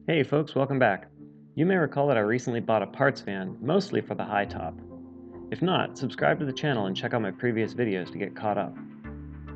Hey folks, welcome back. You may recall that I recently bought a parts van, mostly for the high top. If not, subscribe to the channel and check out my previous videos to get caught up.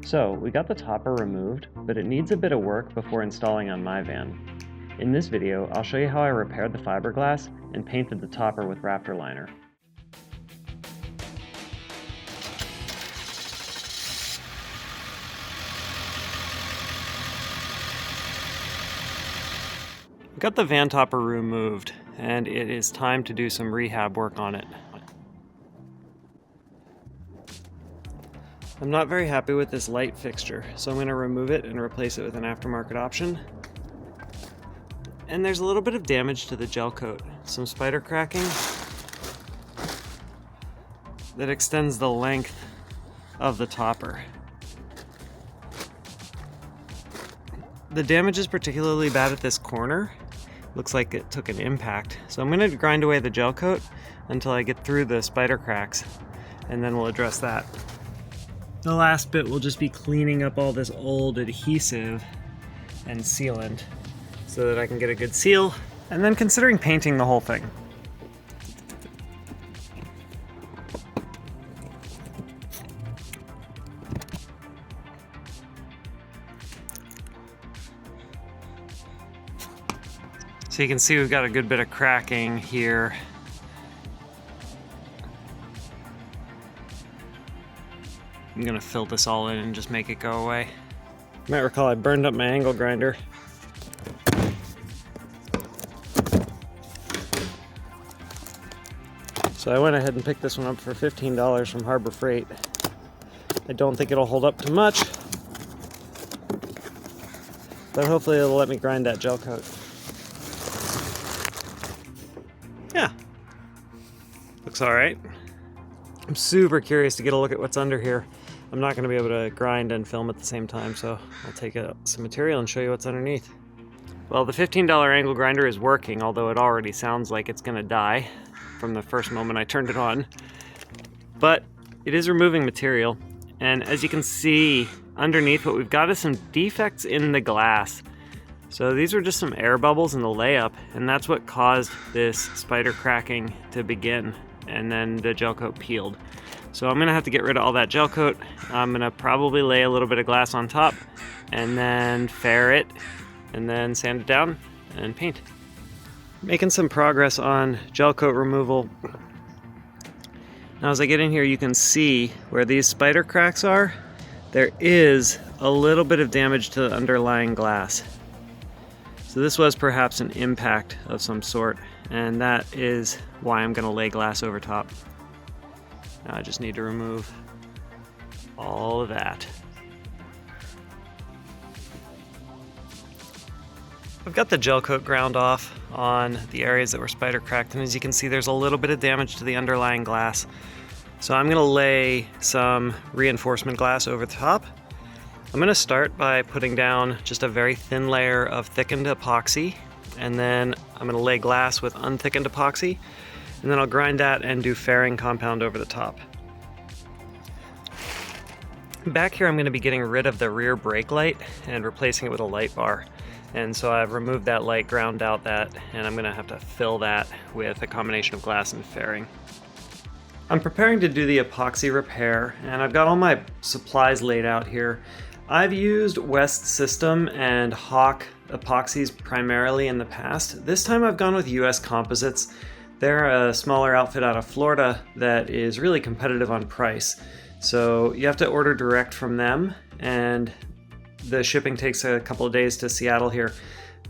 So, we got the topper removed, but it needs a bit of work before installing on my van. In this video, I'll show you how I repaired the fiberglass and painted the topper with Raptor Liner. Got the van topper removed, and it is time to do some rehab work on it. I'm not very happy with this light fixture, so I'm going to remove it and replace it with an aftermarket option. And there's a little bit of damage to the gel coat, some spider cracking that extends the length of the topper. The damage is particularly bad at this corner. Looks like it took an impact. So I'm going to grind away the gel coat until I get through the spider cracks, and then we'll address that. The last bit will just be cleaning up all this old adhesive and sealant so that I can get a good seal, and then considering painting the whole thing. So you can see we've got a good bit of cracking here. I'm gonna fill this all in and just make it go away. You might recall I burned up my angle grinder. So I went ahead and picked this one up for $15 from Harbor Freight. I don't think it'll hold up to much, but hopefully it'll let me grind that gel coat. Yeah, looks all right. I'm super curious to get a look at what's under here. I'm not going to be able to grind and film at the same time, so I'll take out some material and show you what's underneath. Well, the $15 angle grinder is working, although it already sounds like it's going to die from the first moment I turned it on. But it is removing material, and as you can see underneath, what we've got is some defects in the glass. So these were just some air bubbles in the layup, and that's what caused this spider cracking to begin, and then the gel coat peeled. So I'm gonna have to get rid of all that gel coat. I'm gonna probably lay a little bit of glass on top, and then fair it, and then sand it down and paint. Making some progress on gel coat removal. Now as I get in here, you can see where these spider cracks are. There is a little bit of damage to the underlying glass. So this was perhaps an impact of some sort, and that is why I'm going to lay glass over top. Now I just need to remove all of that. I've got the gel coat ground off on the areas that were spider cracked, and as you can see there's a little bit of damage to the underlying glass. So I'm going to lay some reinforcement glass over the top. I'm going to start by putting down just a very thin layer of thickened epoxy, and then I'm going to lay glass with unthickened epoxy, and then I'll grind that and do fairing compound over the top. Back here I'm going to be getting rid of the rear brake light and replacing it with a light bar. And so I've removed that light, ground out that, and I'm going to have to fill that with a combination of glass and fairing. I'm preparing to do the epoxy repair, and I've got all my supplies laid out here. I've used West System and Hawk epoxies primarily in the past. This time I've gone with US Composites. They're a smaller outfit out of Florida that is really competitive on price. So you have to order direct from them, and the shipping takes a couple of days to Seattle here.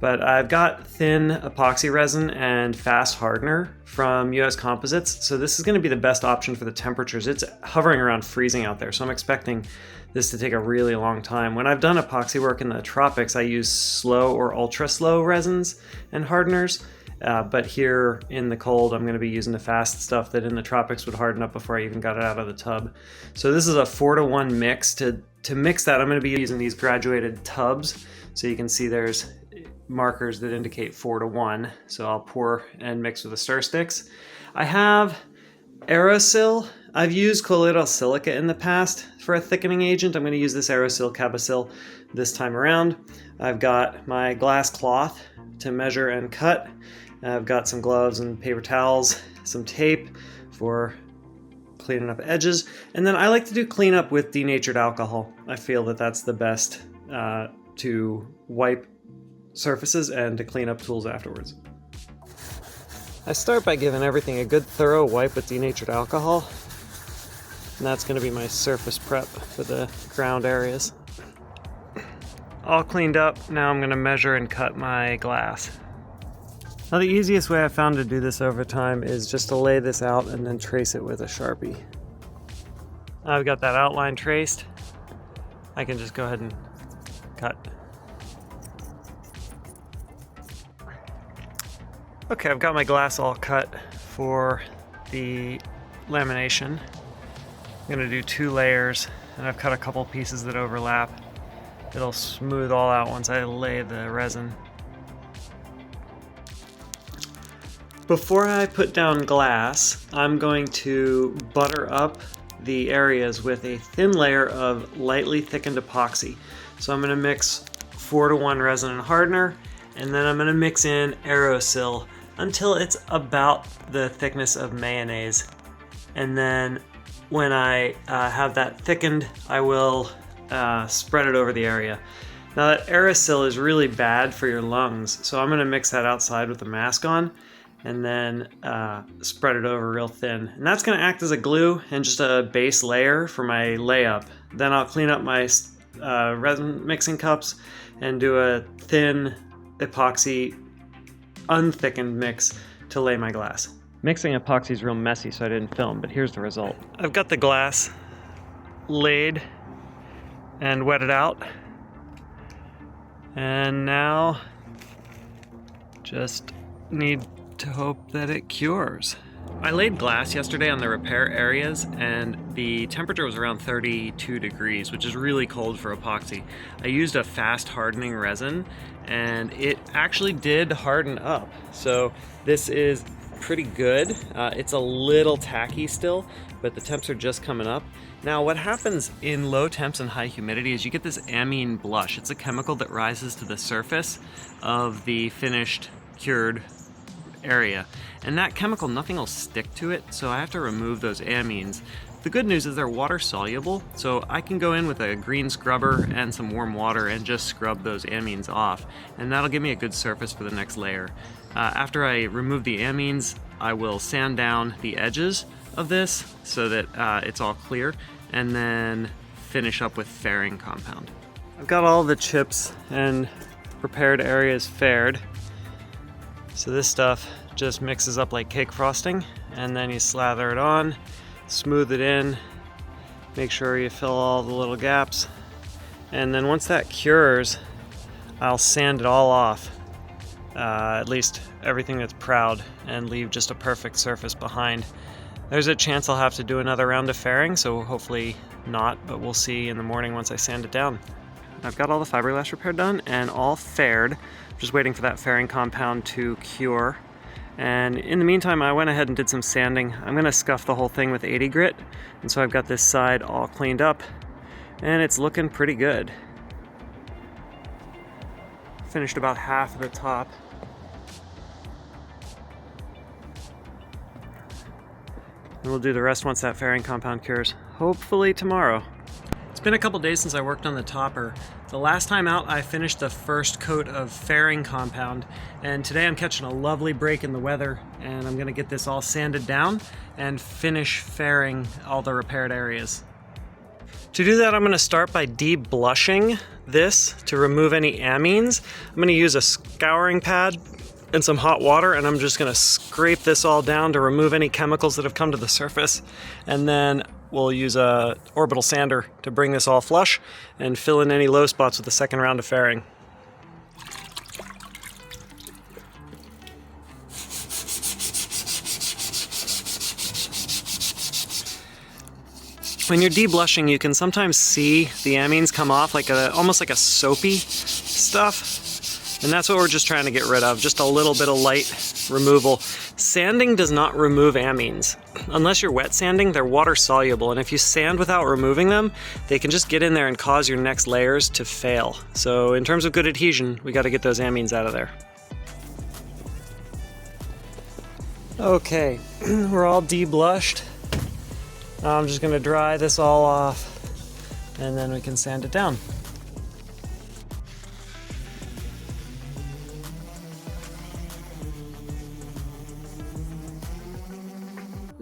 But I've got thin epoxy resin and fast hardener from US Composites. So this is going to be the best option for the temperatures. It's hovering around freezing out there, so I'm expecting this to take a really long time. When I've done epoxy work in the tropics, I use slow or ultra slow resins and hardeners. But here in the cold, I'm going to be using the fast stuff that in the tropics would harden up before I even got it out of the tub. So this is a 4-to-1 mix. To mix that, I'm going to be using these graduated tubs. So you can see there's markers that indicate 4-to-1. So I'll pour and mix with the stir sticks. I have Aerosil. I've used colloidal silica in the past for a thickening agent. I'm going to use this Aerosil Cabasil, this time around. I've got my glass cloth to measure and cut. I've got some gloves and paper towels, some tape for cleaning up edges, and then I like to do cleanup with denatured alcohol. I feel that that's the best to wipe surfaces and to clean up tools afterwards. I start by giving everything a good thorough wipe with denatured alcohol, and that's going to be my surface prep for the ground areas. All cleaned up, now I'm going to measure and cut my glass. Now the easiest way I've found to do this over time is just to lay this out and then trace it with a Sharpie. Now I've got that outline traced, I can just go ahead and cut. Okay, I've got my glass all cut for the lamination. I'm gonna do 2 layers, and I've cut a couple pieces that overlap. It'll smooth all out once I lay the resin. Before I put down glass, I'm going to butter up the areas with a thin layer of lightly thickened epoxy. So I'm going to mix 4:1 resin and hardener, and then I'm going to mix in Aerosil until it's about the thickness of mayonnaise. And then when I have that thickened, I will spread it over the area. Now that Aerosil is really bad for your lungs, so I'm going to mix that outside with the mask on and then spread it over real thin. And that's going to act as a glue and just a base layer for my layup. Then I'll clean up my resin mixing cups and do a thin epoxy unthickened mix to lay my glass. Mixing epoxy is real messy, so I didn't film, but here's the result. I've got the glass laid and wetted out, and now just need to hope that it cures. I laid glass yesterday on the repair areas, and the temperature was around 32 degrees, which is really cold for epoxy. I used a fast hardening resin, and it actually did harden up. So this is pretty good. It's a little tacky still, but the temps are just coming up. Now what happens in low temps and high humidity is you get this amine blush. It's a chemical that rises to the surface of the finished cured area, and that chemical, nothing will stick to it, so I have to remove those amines. The good news is they're water soluble, so I can go in with a green scrubber and some warm water and just scrub those amines off, and that'll give me a good surface for the next layer. After I remove the amines, I will sand down the edges of this so that it's all clear, and then finish up with fairing compound. I've got all the chips and prepared areas faired. So this stuff just mixes up like cake frosting, and then you slather it on, smooth it in, make sure you fill all the little gaps, and then once that cures, I'll sand it all off, at least everything that's proud, and leave just a perfect surface behind. There's a chance I'll have to do another round of fairing, so hopefully not, but we'll see in the morning once I sand it down. I've got all the fiberglass repair done and all faired. Just waiting for that fairing compound to cure. And in the meantime, I went ahead and did some sanding. I'm gonna scuff the whole thing with 80 grit. And so I've got this side all cleaned up, and it's looking pretty good. Finished about half of the top. And we'll do the rest once that fairing compound cures, hopefully tomorrow. It's been a couple days since I worked on the topper. The last time out, I finished the first coat of fairing compound, and today I'm catching a lovely break in the weather, and I'm gonna get this all sanded down and finish fairing all the repaired areas. To do that, I'm gonna start by deblushing this to remove any amines. I'm gonna use a scouring pad and some hot water, and I'm just gonna scrape this all down to remove any chemicals that have come to the surface, and then we'll use a orbital sander to bring this all flush and fill in any low spots with the second round of fairing. When you're deblushing, you can sometimes see the amines come off like almost like a soapy stuff. And that's what we're just trying to get rid of, just a little bit of light removal. Sanding does not remove amines. Unless you're wet sanding, they're water soluble, and if you sand without removing them, they can just get in there and cause your next layers to fail. So in terms of good adhesion, we got to get those amines out of there. Okay, we're all deblushed. I'm just going to dry this all off, and then we can sand it down.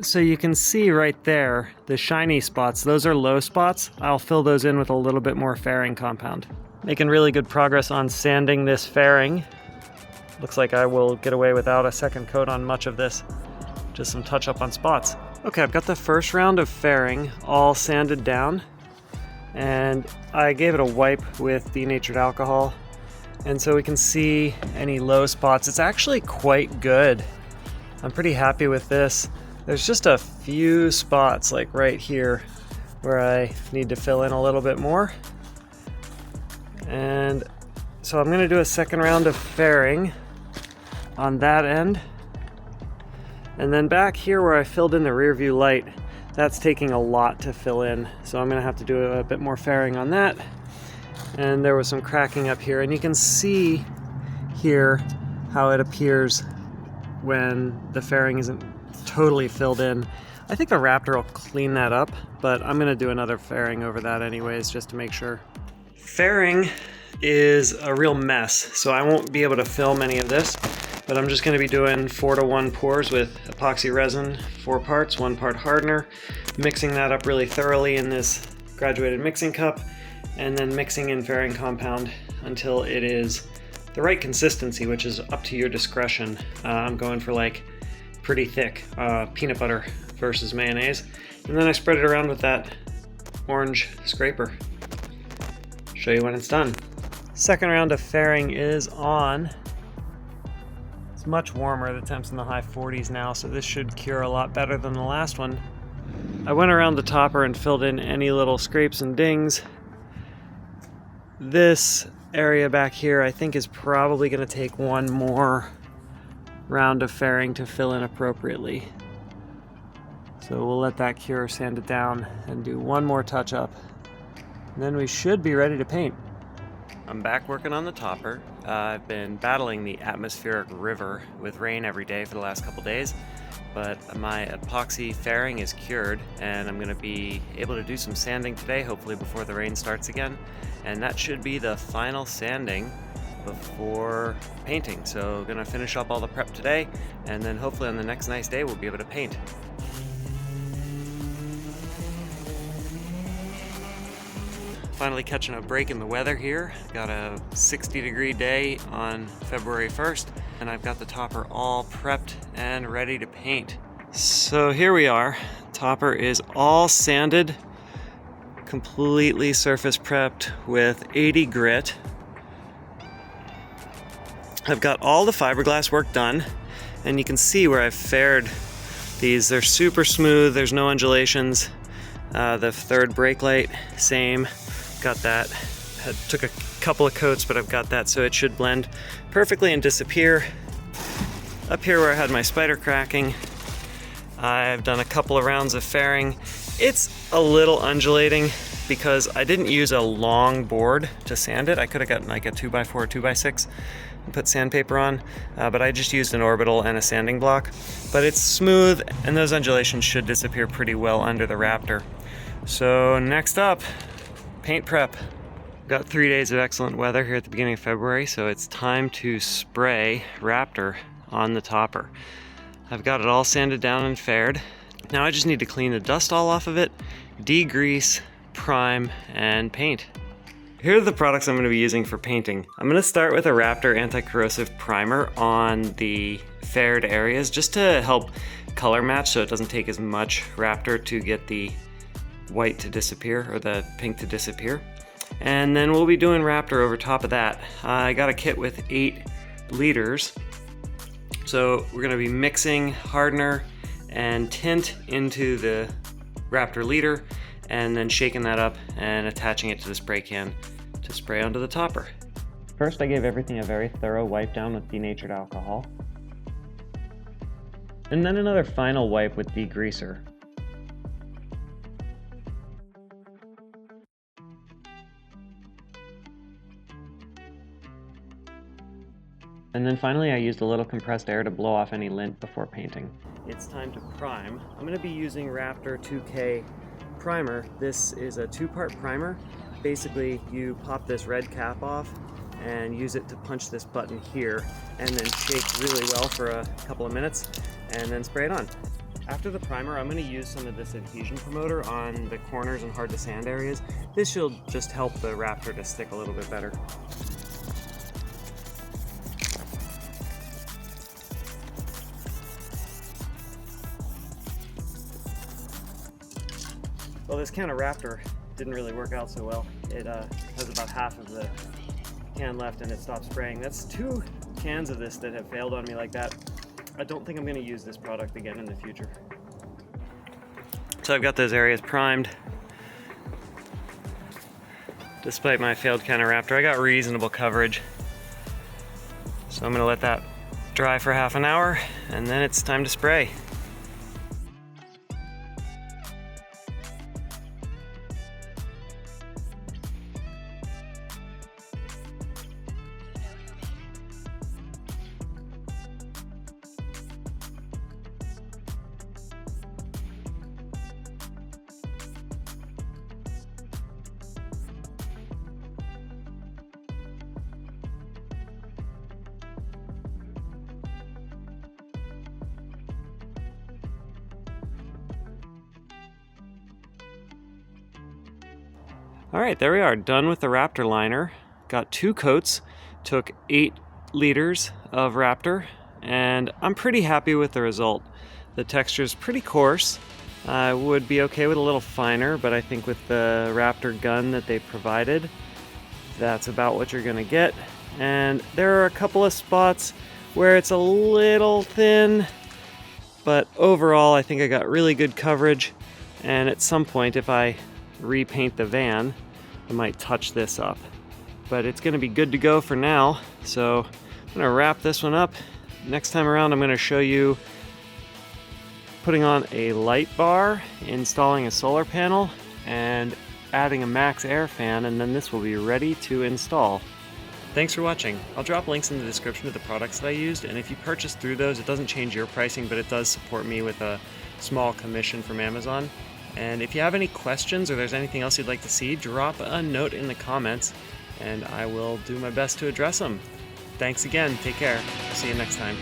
So you can see right there, the shiny spots, those are low spots. I'll fill those in with a little bit more fairing compound. Making really good progress on sanding this fairing. Looks like I will get away without a second coat on much of this. Just some touch up on spots. Okay, I've got the first round of fairing all sanded down, and I gave it a wipe with denatured alcohol. And so we can see any low spots. It's actually quite good. I'm pretty happy with this. There's just a few spots like right here where I need to fill in a little bit more. And so I'm gonna do a second round of fairing on that end. And then back here where I filled in the rear view light, that's taking a lot to fill in. So I'm gonna have to do a bit more fairing on that. And there was some cracking up here, and you can see here how it appears when the fairing isn't totally filled in. I think the Raptor will clean that up, but I'm gonna do another fairing over that anyways, just to make sure. Fairing is a real mess, so I won't be able to film any of this, but I'm just gonna be doing 4:1 pours with epoxy resin, 4 parts, 1 part hardener, mixing that up really thoroughly in this graduated mixing cup, and then mixing in fairing compound until it is the right consistency, which is up to your discretion. I'm going for like pretty thick peanut butter versus mayonnaise, and then I spread it around with that orange scraper. Show you when it's done. Second round of fairing is on. It's much warmer, the temp's in the high 40s now, so this should cure a lot better than the last one. I went around the topper and filled in any little scrapes and dings. This area back here I think is probably going to take one more round of fairing to fill in appropriately. So we'll let that cure, sand it down, and do one more touch up. And then we should be ready to paint. I'm back working on the topper. I've been battling the atmospheric river with rain every day for the last couple days, but my epoxy fairing is cured, and I'm going to be able to do some sanding today, hopefully before the rain starts again. And that should be the final sanding before painting. So gonna finish up all the prep today, and then hopefully on the next nice day we'll be able to paint. Finally catching a break in the weather here. Got a 60-degree day on February 1st, and I've got the topper all prepped and ready to paint. So here we are. Topper is all sanded, completely surface prepped with 80 grit. I've got all the fiberglass work done, and you can see where I've faired these. They're super smooth, there's no undulations. The third brake light, same. Got that. Took a couple of coats, but I've got that, so it should blend perfectly and disappear. Up here where I had my spider cracking, I've done a couple of rounds of fairing. It's a little undulating because I didn't use a long board to sand it. I could have gotten like a 2x4 or 2x6 and put sandpaper on, but I just used an orbital and a sanding block. But it's smooth, and those undulations should disappear pretty well under the Raptor. So next up, paint prep. Got 3 days of excellent weather here at the beginning of February, so it's time to spray Raptor on the topper. I've got it all sanded down and faired. Now I just need to clean the dust all off of it, degrease, prime, and paint. Here are the products I'm going to be using for painting. I'm going to start with a Raptor anti-corrosive primer on the faired areas just to help color match so it doesn't take as much Raptor to get the white to disappear or the pink to disappear. And then we'll be doing Raptor over top of that. I got a kit with 8 liters. So we're going to be mixing hardener and tint into the Raptor liter, and then shaking that up and attaching it to the spray can to spray onto the topper. First, I gave everything a very thorough wipe down with denatured alcohol, and then another final wipe with degreaser. And then finally I used a little compressed air to blow off any lint before painting. It's time to prime. I'm going to be using Raptor 2K primer. This is a two-part primer. Basically, you pop this red cap off and use it to punch this button here, and then shake really well for a couple of minutes, and then spray it on. After the primer, I'm going to use some of this adhesion promoter on the corners and hard to sand areas. This should just help the Raptor to stick a little bit better. Well, this can of Raptor didn't really work out so well. It has about half of the can left and it stopped spraying. That's 2 cans of this that have failed on me like that. I don't think I'm going to use this product again in the future. So I've got those areas primed. Despite my failed can of Raptor, I got reasonable coverage. So I'm going to let that dry for half an hour and then it's time to spray. All right, there we are, done with the Raptor liner. Got 2 coats, took 8 liters of Raptor, and I'm pretty happy with the result. The texture is pretty coarse. I would be okay with a little finer, but I think with the Raptor gun that they provided, that's about what you're gonna get. And there are a couple of spots where it's a little thin, but overall I think I got really good coverage. And at some point, if I repaint the van, I might touch this up, but it's going to be good to go for now. So I'm going to wrap this one up. Next time around, I'm going to show you putting on a light bar, installing a solar panel, and adding a max air fan, and then this will be ready to install. Thanks for watching. I'll drop links in the description of the products that I used, and if you purchase through those, it doesn't change your pricing, but it does support me with a small commission from Amazon. And if you have any questions or there's anything else you'd like to see, drop a note in the comments and I will do my best to address them. Thanks again. Take care. See you next time.